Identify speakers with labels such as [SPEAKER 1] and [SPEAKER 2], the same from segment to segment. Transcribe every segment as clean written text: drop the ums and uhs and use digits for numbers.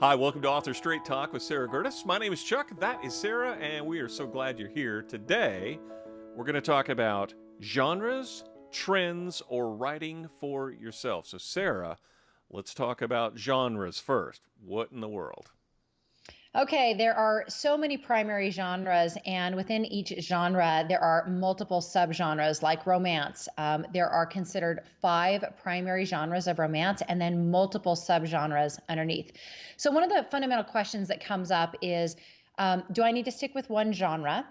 [SPEAKER 1] Hi, welcome to Author Straight Talk with Sarah Gertis. My name is Chuck, that is Sarah, and we are so glad you're here. Today, we're going to talk about genres, trends, or writing for yourself. So, Sarah, let's talk about genres first. What in the world?
[SPEAKER 2] Okay, there are so many primary genres, and within each genre, there are multiple subgenres like romance. There are considered five primary genres of romance and then multiple subgenres underneath. So, one of the fundamental questions that comes up is do I need to stick with one genre?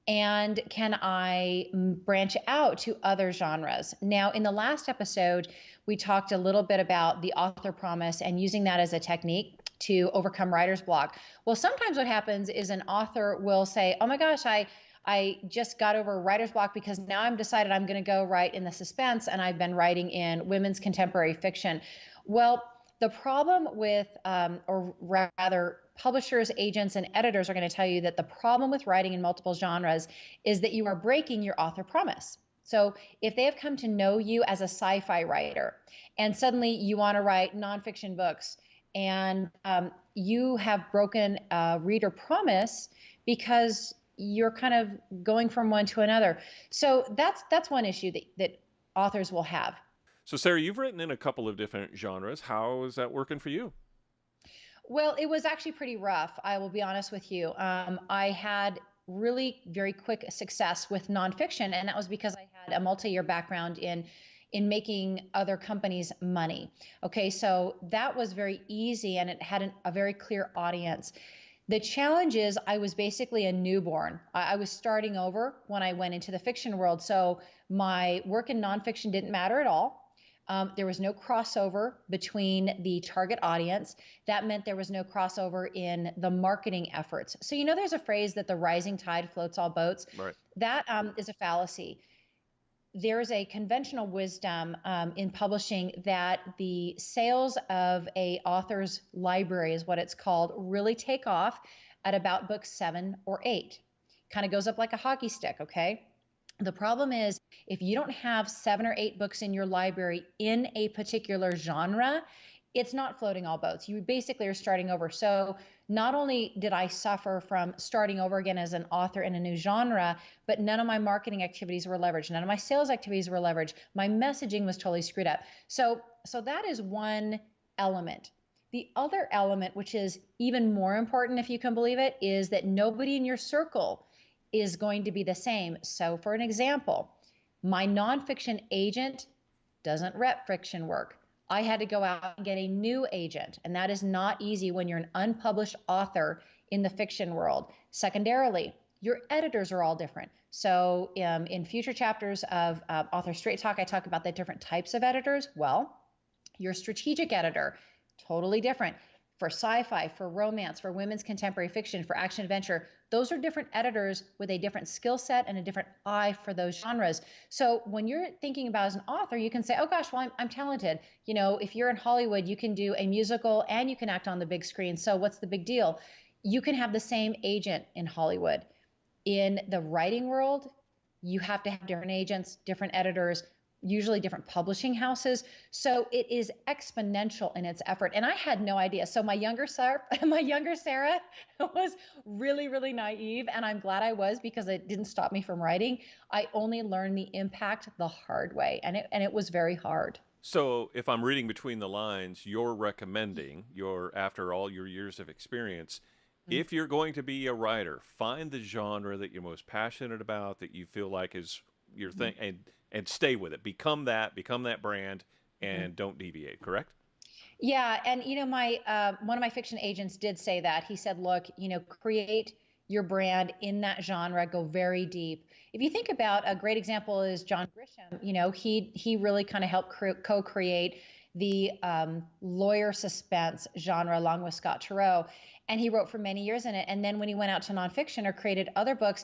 [SPEAKER 2] And can I branch out to other genres? Now, in the last episode, we talked a little bit about the author promise and using that as a technique to overcome writer's block. Well, sometimes what happens is an author will say, oh my gosh, I just got over writer's block because now I'm decided I'm going to go write in the suspense and I've been writing in women's contemporary fiction. Well, the problem with, or rather, publishers, agents, and editors are going to tell you that the problem with writing in multiple genres is that you are breaking your author promise. So if they have come to know you as a sci-fi writer and suddenly you want to write nonfiction books and you have broken a reader promise because you're kind of going from one to another. So that's one issue that authors will have.
[SPEAKER 1] So, Sarah, you've written in a couple of different genres. How is that working for you?
[SPEAKER 2] Well, it was actually pretty rough. I will be honest with you. I had really very quick success with nonfiction, and that was because I had a multi-year background in making other companies money. Okay, so that was very easy, and it had a very clear audience. The challenge is I was basically a newborn. I was starting over when I went into the fiction world, so my work in nonfiction didn't matter at all. There was no crossover between the target audience. That meant there was no crossover in the marketing efforts. So, there's a phrase that the rising tide floats all boats.
[SPEAKER 1] Right.
[SPEAKER 2] That is a fallacy. There's a conventional wisdom in publishing that the sales of a author's library is what it's called really take off at about book 7 or 8. Kind of goes up like a hockey stick, okay? The problem is if you don't have 7 or 8 books in your library in a particular genre, it's not floating all boats. You basically are starting over. So not only did I suffer from starting over again as an author in a new genre, but none of my marketing activities were leveraged. None of my sales activities were leveraged. My messaging was totally screwed up. So that is one element. The other element, which is even more important, if you can believe it, is that nobody in your circle is going to be the same. So for an example, my nonfiction agent doesn't rep fiction work. I had to go out and get a new agent, and that is not easy when you're an unpublished author in the fiction world. Secondarily, your editors are all different. So in future chapters of Author Straight Talk, I talk about the different types of editors. Well, your strategic editor, totally different. For sci-fi, for romance, for women's contemporary fiction, for action adventure, those are different editors with a different skill set and a different eye for those genres. So when you're thinking about as an author, you can say, oh gosh, well, I'm talented. If you're in Hollywood, you can do a musical and you can act on the big screen. So what's the big deal? You can have the same agent in Hollywood. In the writing world, you have to have different agents, different editors, usually different publishing houses. So it is exponential in its effort. And I had no idea. So my younger Sarah was really, really naive. And I'm glad I was because it didn't stop me from writing. I only learned the impact the hard way. And it was very hard.
[SPEAKER 1] So, if I'm reading between the lines, you're recommending, after all your years of experience, if you're going to be a writer, find the genre that you're most passionate about, that you feel like is your thing, and stay with it. Become that brand, and don't deviate. Correct?
[SPEAKER 2] Yeah, and my one of my fiction agents did say that. He said, "Look, create your brand in that genre, go very deep." If you think about a great example is John Grisham, he really kind of helped co-create the lawyer suspense genre along with Scott Turow, and he wrote for many years in it. And then when he went out to nonfiction or created other books,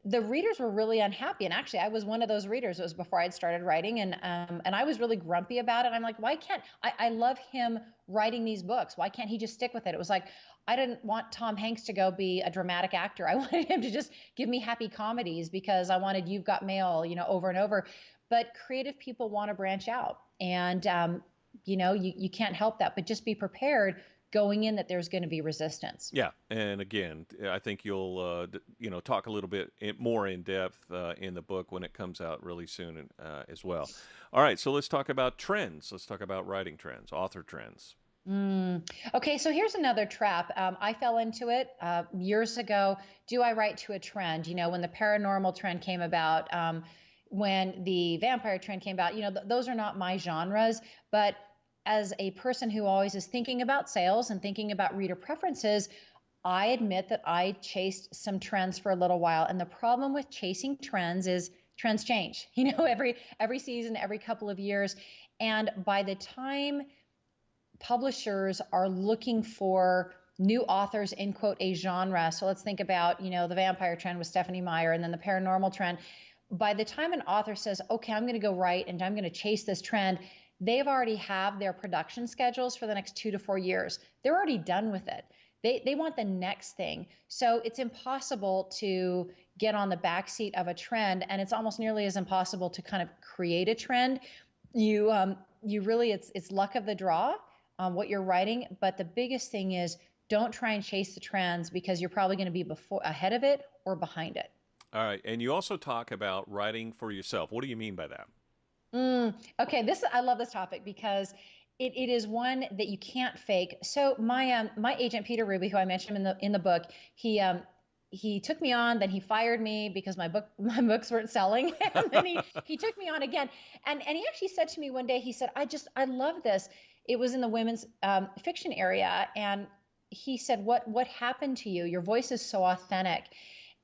[SPEAKER 2] the readers were really unhappy. And actually, I was one of those readers. It was before I'd started writing, and I was really grumpy about it. I'm like, why can't I love him writing these books? Why can't he just stick with it? It was like I didn't want Tom Hanks to go be a dramatic actor. I wanted him to just give me happy comedies because I wanted You've Got Mail, over and over. But creative people want to branch out, and You can't help that, but just be prepared going in that there's going to be resistance.
[SPEAKER 1] Yeah, and again, I think you'll talk a little bit more in depth in the book when it comes out really soon as well. All right, so let's talk about trends. Let's talk about writing trends, author trends.
[SPEAKER 2] Okay, so here's another trap. I fell into it years ago. Do I write to a trend? When the paranormal trend came about, when the vampire trend came about, those are not my genres. But as a person who always is thinking about sales and thinking about reader preferences, I admit that I chased some trends for a little while. And the problem with chasing trends is trends change, every season, every couple of years. And by the time publishers are looking for new authors in quote a genre. So let's think about, the vampire trend with Stephanie Meyer and then the paranormal trend. By the time an author says, okay, I'm going to go write and I'm going to chase this trend, they've already have their production schedules for the next 2 to 4 years. They're already done with it. They want the next thing. So it's impossible to get on the backseat of a trend, and it's almost nearly as impossible to kind of create a trend. You really, it's luck of the draw what you're writing. But the biggest thing is don't try and chase the trends because you're probably going to be ahead of it or behind it.
[SPEAKER 1] All right, and you also talk about writing for yourself. What do you mean by that?
[SPEAKER 2] Okay, I love this topic because it is one that you can't fake. So my agent Peter Ruby, who I mentioned in the book, he took me on, then he fired me because my books weren't selling, and then he took me on again, and he actually said to me one day, he said, I love this. It was in the women's fiction area, and he said, what happened to you? Your voice is so authentic.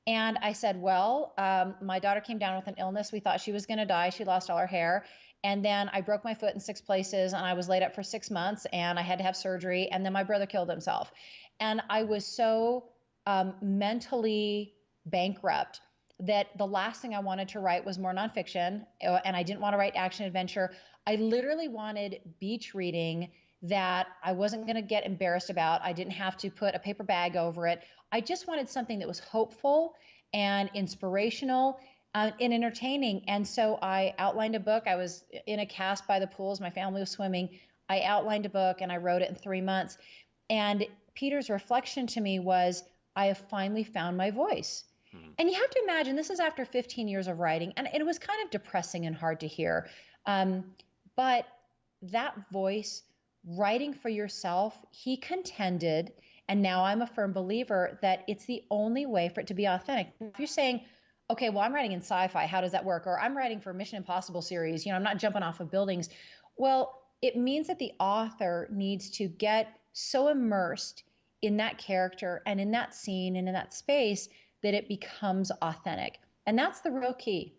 [SPEAKER 2] And I said, well, my daughter came down with an illness. We thought she was going to die. She lost all her hair. And then I broke my foot in 6 places and I was laid up for 6 months and I had to have surgery. And then my brother killed himself. And I was so mentally bankrupt that the last thing I wanted to write was more nonfiction. And I didn't want to write action adventure. I literally wanted beach reading that I wasn't going to get embarrassed about. I didn't have to put a paper bag over it. I just wanted something that was hopeful and inspirational and entertaining. And so I outlined a book. I was in a cast by the pools. My family was swimming. I outlined a book and I wrote it in 3 months. And Peter's reflection to me was, I have finally found my voice. And you have to imagine this is after 15 years of writing, and it was kind of depressing and hard to hear. But that voice, writing for yourself, he contended, and now I'm a firm believer that it's the only way for it to be authentic. If you're saying, okay, well, I'm writing in sci-fi, how does that work? Or I'm writing for Mission Impossible series, I'm not jumping off of buildings. Well, it means that the author needs to get so immersed in that character and in that scene and in that space that it becomes authentic. And that's the real key.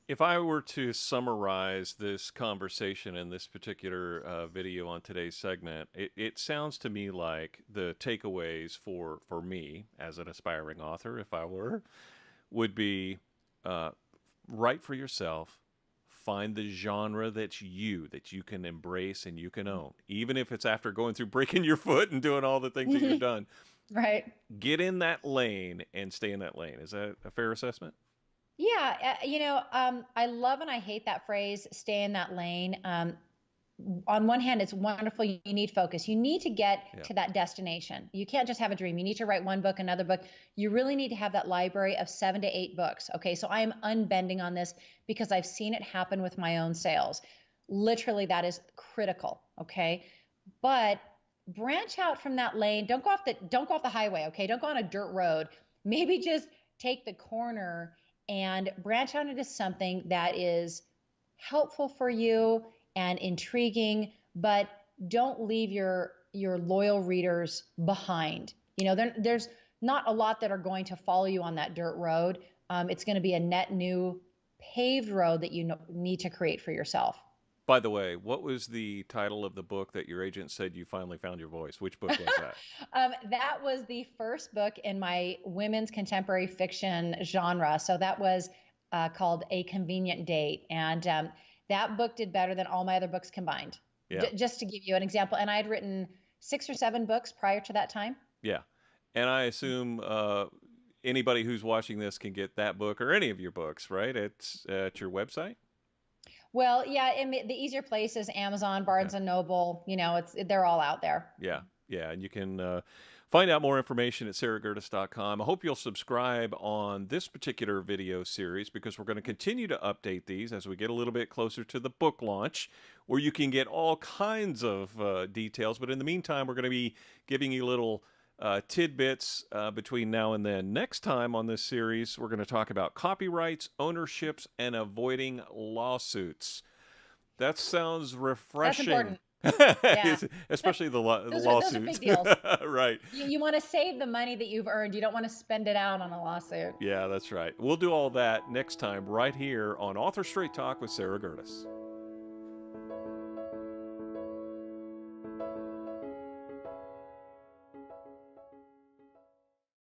[SPEAKER 1] If I were to summarize this conversation in this particular video on today's segment, it sounds to me like the takeaways for me as an aspiring author, if I were, would be write for yourself, find the genre that you can embrace and you can own, even if it's after going through breaking your foot and doing all the things that you've done.
[SPEAKER 2] Right.
[SPEAKER 1] Get in that lane and stay in that lane. Is that a fair assessment?
[SPEAKER 2] Yeah, I love and I hate that phrase, stay in that lane. On one hand, it's wonderful. You need focus. You need to get to that destination. You can't just have a dream. You need to write one book, another book. You really need to have that library of 7 to 8 books. Okay, so I am unbending on this because I've seen it happen with my own sales. Literally, that is critical. Okay, but branch out from that lane. Don't go off the highway. Okay, don't go on a dirt road. Maybe just take the corner and branch out into something that is helpful for you and intriguing, but don't leave your loyal readers behind. There's not a lot that are going to follow you on that dirt road. It's going to be a net new paved road that you need to create for yourself.
[SPEAKER 1] By the way, what was the title of the book that your agent said you finally found your voice? Which book was that?
[SPEAKER 2] That was the first book in my women's contemporary fiction genre. So that was called A Convenient Date. And that book did better than all my other books combined.
[SPEAKER 1] Yeah.
[SPEAKER 2] Just to give you an example. And I had written 6 or 7 books prior to that time.
[SPEAKER 1] Yeah. And I assume anybody who's watching this can get that book or any of your books, right? It's at your website?
[SPEAKER 2] Well, yeah, the easier places, Amazon,
[SPEAKER 1] Okay.
[SPEAKER 2] Barnes and Noble, they're all out there.
[SPEAKER 1] Yeah, yeah, and you can find out more information at sarahgertis.com. I hope you'll subscribe on this particular video series because we're going to continue to update these as we get a little bit closer to the book launch, where you can get all kinds of details. But in the meantime, we're going to be giving you little tidbits between now and then. Next time on this series, we're going to talk about copyrights, ownerships, and avoiding lawsuits. That sounds
[SPEAKER 2] That's
[SPEAKER 1] refreshing.
[SPEAKER 2] important. Yeah.
[SPEAKER 1] Especially the
[SPEAKER 2] Those are
[SPEAKER 1] lawsuits.
[SPEAKER 2] big deals.
[SPEAKER 1] Right.
[SPEAKER 2] You want to save the money that you've earned. You don't want to spend it out on a lawsuit.
[SPEAKER 1] Yeah, that's right. We'll do all that next time right here on Author Straight Talk with Sarah Gertis.